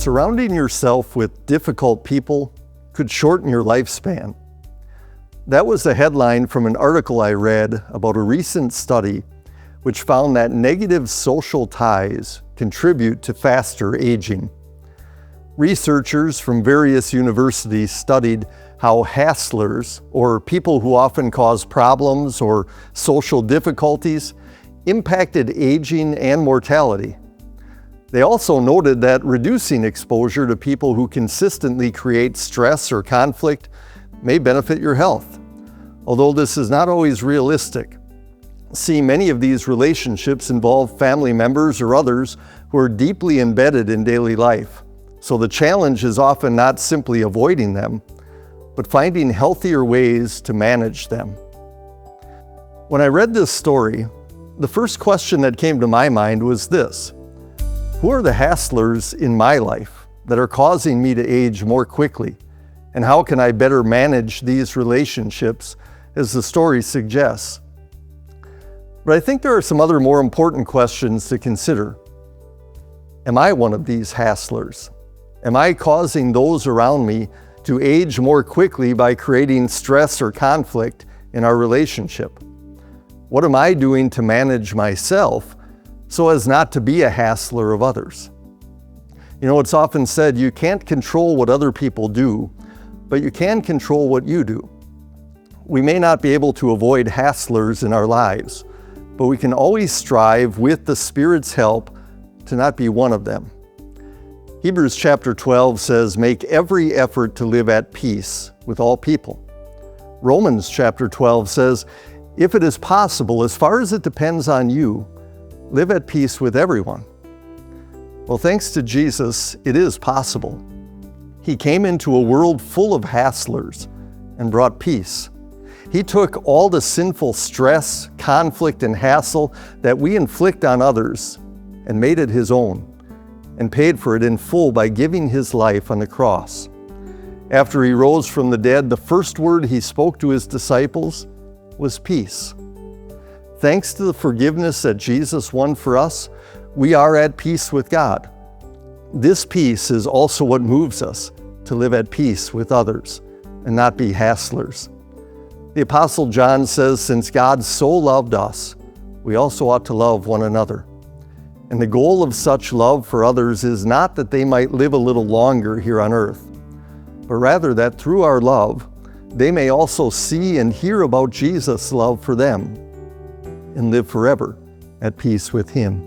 Surrounding yourself with difficult people could shorten your lifespan. That was the headline from an article I read about a recent study which found that negative social ties contribute to faster aging. Researchers from various universities studied how hasslers, or people who often cause problems or social difficulties, impacted aging and mortality. They also noted that reducing exposure to people who consistently create stress or conflict may benefit your health, although this is not always realistic. See, many of these relationships involve family members or others who are deeply embedded in daily life, so the challenge is often not simply avoiding them, but finding healthier ways to manage them. When I read this story, the first question that came to my mind was this: who are the hasslers in my life that are causing me to age more quickly? And how can I better manage these relationships, as the story suggests? But I think there are some other more important questions to consider. Am I one of these hasslers? Am I causing those around me to age more quickly by creating stress or conflict in our relationship? What am I doing to manage myself so as not to be a hassler of others? You know, it's often said you can't control what other people do, but you can control what you do. We may not be able to avoid hasslers in our lives, but we can always strive with the Spirit's help to not be one of them. Hebrews chapter 12 says, "Make every effort to live at peace with all people." Romans chapter 12 says, "If it is possible, as far as it depends on you, live at peace with everyone." Well, thanks to Jesus, it is possible. He came into a world full of hasslers and brought peace. He took all the sinful stress, conflict, and hassle that we inflict on others and made it His own, and paid for it in full by giving His life on the cross. After He rose from the dead, the first word He spoke to His disciples was peace. Thanks to the forgiveness that Jesus won for us, we are at peace with God. This peace is also what moves us to live at peace with others and not be hasslers. The Apostle John says, "Since God so loved us, we also ought to love one another." And the goal of such love for others is not that they might live a little longer here on earth, but rather that through our love, they may also see and hear about Jesus' love for them and live forever at peace with Him.